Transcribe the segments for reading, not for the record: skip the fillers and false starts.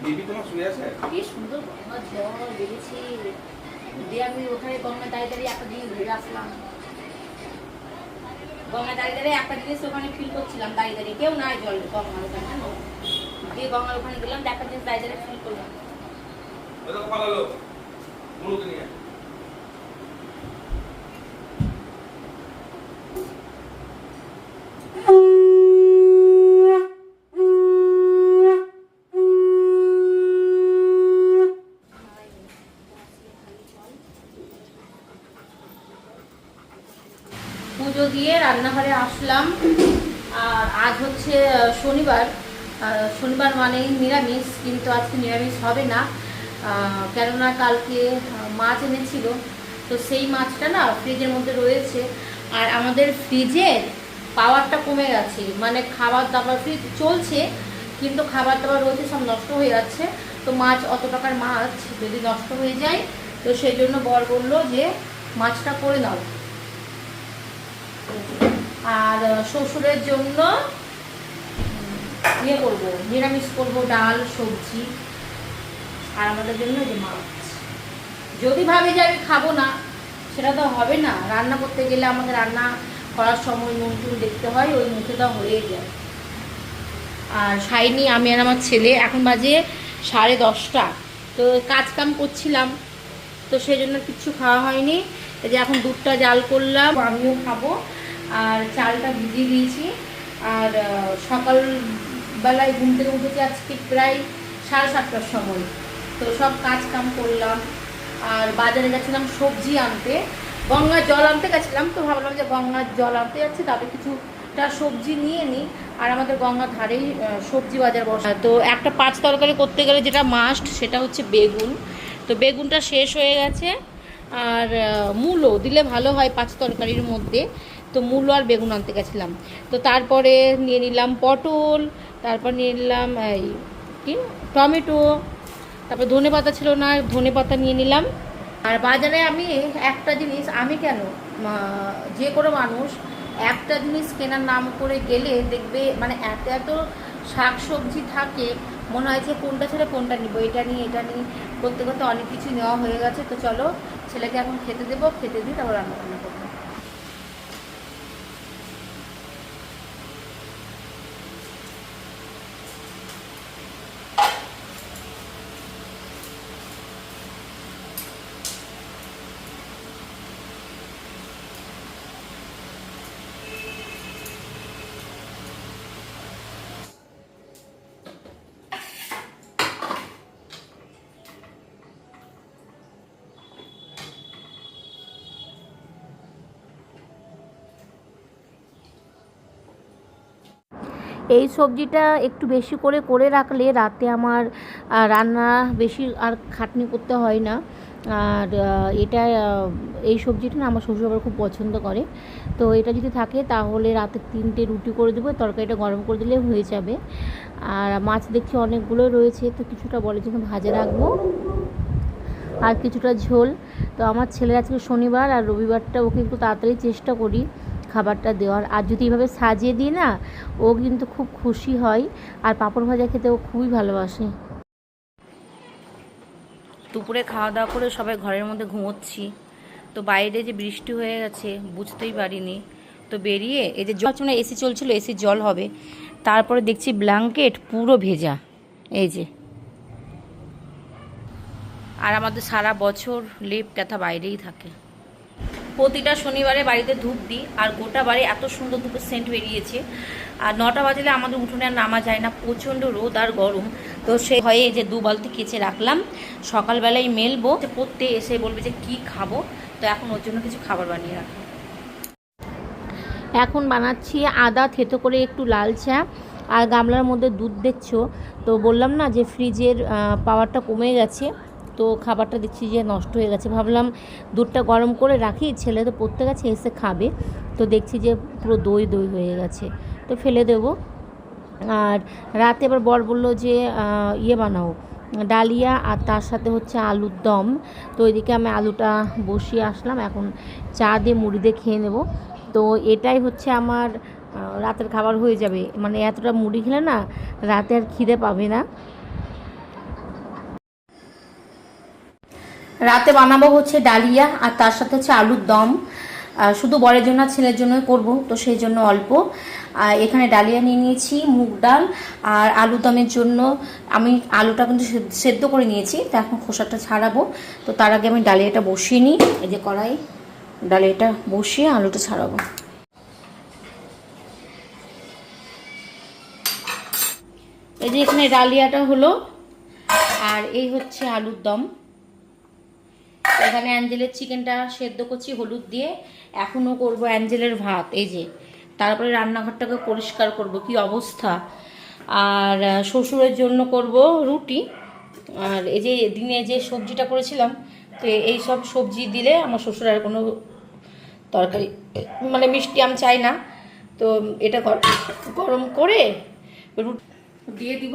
Baby তোমার শুয়ে আছে? কি সুন্দর গঙ্গা জল বেরিয়েছে। দিয়ে আমি ওখানে গঙ্গা দাঁড়িয়ে দাঁড়িয়ে একটা জিনিস ঘুরে আসলাম। গঙ্গা দাঁড়িয়ে দাঁড়িয়ে একটা জিনিস ওখানে ফিল করছিলাম, দাঁড়িয়ে দাঁড়িয়ে কেউ নাই জল গঙ্গার ওখানে, জানো? দিয়ে গঙ্গার ওখানে গেলাম, একটা জিনিস দাঁড়িয়ে দাঁড়িয়ে ফিল করলাম। পালালো মুলুকে নিয়ে। পুজো দিয়ে রান্নাঘরে আসলাম। আর আজ হচ্ছে শনিবার, শনিবার মানেই নিরামিষ, কিন্তু আজকে নিরামিষ হবে না। কেননা কালকে মাছ এনেছিল, তো সেই মাছটা না ফ্রিজের মধ্যে রয়েছে। আর আমাদের ফ্রিজের পাওয়ারটা কমে গেছে, মানে খাবার দাবার ফ্রিজ চলছে কিন্তু খাবার দাবার রয়েছে সব নষ্ট হয়ে যাচ্ছে। তো মাছ, অত টাকার মাছ যদি নষ্ট হয়ে যায়, তো সেই জন্য বর বললো যে মাছটা করে নাও। আর শ্বশুরের জন্য ইয়ে করবো, নিরামিষ করবো, ডাল সবজি। আর আমাদের জন্য যে মাছ। যদি ভাবি যে আমি খাবো না, সেটা তো হবে না। রান্না করতে গেলে আমাকে রান্না করার সময় নুন টুন দেখতে হয়, ওই মুখে তো হয়ে যায়। আর সাইনি, আমি আর আমার ছেলে, এখন বাজে 10:30। তো কাজ কাম করছিলাম, তো সেই জন্য কিচ্ছু খাওয়া হয়নি। এই যে এখন দুধটা জাল করলাম, আমিও খাবো। আর চালটা ভিজিয়ে দিয়েছি। আর সকালবেলায় ঘুম থেকে উঠেছি আজকে প্রায় 7:30টার সময়। তো সব কাজ কাম করলাম। আর বাজারে গেছিলাম সবজি আনতে, গঙ্গার জল আনতে গেছিলাম। তো ভাবলাম যে গঙ্গার জল আনতে যাচ্ছি, তাতে কিছুটা সবজি নিয়ে নিই। আর আমাদের গঙ্গার ধারেই সবজি বাজার বসে। তো একটা পাঁচ তরকারি করতে গেলে যেটা মাস্ট, সেটা হচ্ছে বেগুন। তো বেগুনটা শেষ হয়ে গেছে। আর মূলো দিলে ভালো হয় পাঁচ তরকারির মধ্যে। তো মূলো আর বেগুন আনতে গেছিলাম। তো তারপরে নিয়ে নিলাম পটল, তারপর নিয়ে নিলাম এই কি টমেটো, তারপর ধনেপাতা ছিল না, ধনেপাতা নিয়ে নিলাম। আর বাজারে আমি একটা জিনিস, আমি কেন, যে কোনো মানুষ একটা জিনিস কেনার নাম করে গেলে দেখবে মানে এত এত শাক সবজি থাকে, মনে হয় যে কোনটা ছেড়ে কোনটা নিব, এটা নিয়ে এটা নিয়ে করতে করতে অনেক কিছু নেওয়া হয়ে গেছে। তো চলো ছেলেকে এখন খেতে দেবো, খেতে দিই, তারপর রান্না বান্না করবো। এই সবজিটা একটু বেশি করে করে রাখলে রাতে আমার রান্না বেশি আর খাটনি করতে হয় না। আর এটা এই সবজিটা না আমার শ্বশুর আবার খুব পছন্দ করে। তো এটা যদি থাকে তাহলে রাতে 3টে রুটি করে দেবো, তরকারিটা গরম করে দিলে হয়ে যাবে। আর মাছ দেখছি অনেকগুলো রয়েছে, তো কিছুটা বলের জন্য ভাজা রাখবো আর কিছুটা ঝোল। তো আমার ছেলের আজকে শনিবার, আর রবিবারটা ওকে একটু তাড়াতাড়ি চেষ্টা করি খাবারটা দেওয়ার। আর যদি এভাবে সাজিয়ে দিই না, ও কিন্তু খুব খুশি হয়। আর পাঁপড় ভাজা খেতে ও খুবই ভালোবাসে। দুপুরে খাওয়া দাওয়া করে সবাই ঘরের মধ্যে ঘুমোচ্ছি। তো বাইরে যে বৃষ্টি হয়ে গেছে বুঝতেই পারিনি। তো বেরিয়ে এই যে জল, না এসি চলছিল, এসির জল হবে। তারপরে দেখছি ব্ল্যাঙ্কেট পুরো ভেজা, এই যে। আর আমাদের সারা বছর লেপ কাঁথা বাইরেই থাকে। প্রতিটা শনিবারে বাড়িতে ধূপ দিই, আর গোটা বাড়ি এত সুন্দর ধূপের সেন্ট বেরিয়েছে। আর 9টা বাজলে আমাদের উঠোনে আর নামা যায় না, প্রচণ্ড রোদ আর গরম। তো সে হয়ে যে 2 বালতি কেচে রাখলাম, সকালবেলায় মেলবো। পড়তে এসে বলবে যে কি খাবো, তো এখন ওর জন্য কিছু খাবার বানিয়ে রাখলাম। এখন বানাচ্ছি আদা থেতো করে একটু লাল চা। আর গামলার মধ্যে দুধ দেখছো, তো বললাম না যে ফ্রিজের পাওয়ারটা কমে গেছে, তো খাবারটা দেখছি যে নষ্ট হয়ে গেছে। ভাবলাম দুধটা গরম করে রাখি, ছেলে তো পড়তে গেছে, এসে খাবে। তো দেখছি যে পুরো দই দই হয়ে গেছে, তো ফেলে দেবো। আর রাতে আবার বর বললো যে ইয়ে বানাও, ডালিয়া, আর তার সাথে হচ্ছে আলুর দম। তো ওইদিকে আমি আলুটা বসিয়ে আসলাম, এখন চা দিয়ে মুড়ি দিয়ে খেয়ে নেব। তো এটাই হচ্ছে আমার রাতের খাবার হয়ে যাবে। মানে এতটা মুড়ি খেলে না রাতে আর খিদে পাবে না। রাতে বানাবো হচ্ছে ডালিয়া, আর তার সাথে হচ্ছে আলুর দম। শুধু বরের জন্য ছেলের জন্যই করব, তো সেই জন্য অল্প। এখানে ডালিয়া নিয়ে নিয়েছি, মুগ ডাল, আর আলুর দমের জন্য আমি আলুটা কিন্তু সেদ্ধ করে নিয়েছি, তো এখন খোসাটা ছাড়াবো। তো তার আগে আমি ডালিয়াটা বসিয়ে নিই। এই যে কড়াই, ডালিয়াটা বসিয়ে আলুটা ছাড়াবো। এই যে এখানে ডালিয়াটা হলো, আর এই হচ্ছে আলুর দম। এখানে অ্যাঞ্জেলের চিকেনটা সেদ্ধ করছি হলুদ দিয়ে, এখনও করব অ্যাঞ্জেলের ভাত। এই যে তারপরে রান্নাঘরটাকে পরিষ্কার করব, কি অবস্থা। আর শ্বশুরের জন্য করব রুটি। আর এই যে দিনে যে সবজিটা করেছিলাম, তো এই সব সবজি দিলে আমার শ্বশুর আর কোনো তরকারি মানে মিষ্টি আম চাই না, তো এটা গরম করে রুটি দিয়ে দিব।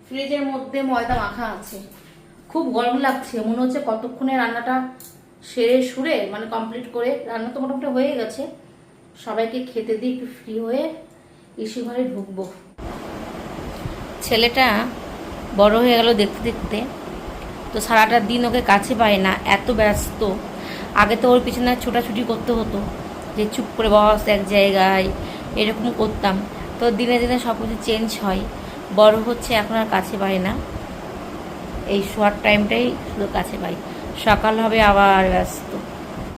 ফ্রিজের মধ্যে ময়দা মাখা আছে, খুব গরম লাগছে, মনে হচ্ছে কতক্ষণে রান্নাটা সেরে সুরে মানে কমপ্লিট করে। রান্না তো মোটামুটি হয়ে গেছে, সবাইকে খেতে দিয়ে একটু ফ্রি হয়ে ইসি ঘরে ঢুকবো। ছেলেটা বড় হয়ে গেল দেখতে দেখতে, তো সারাটা দিন ওকে কাছে পায় না, এত ব্যস্ত। আগে তো ওর পিছনে ছোটাছুটি করতে হতো, যে চুপ করে বস এক জায়গায়, এরকম করতাম। তো দিনে দিনে সব কিছু চেঞ্জ হয়, বড় হচ্ছে, এখন আর কাছে পায় না। এই শর্ট টাইমটাই শুধু কাছে পাই, সকাল হবে আবার ব্যস্ত।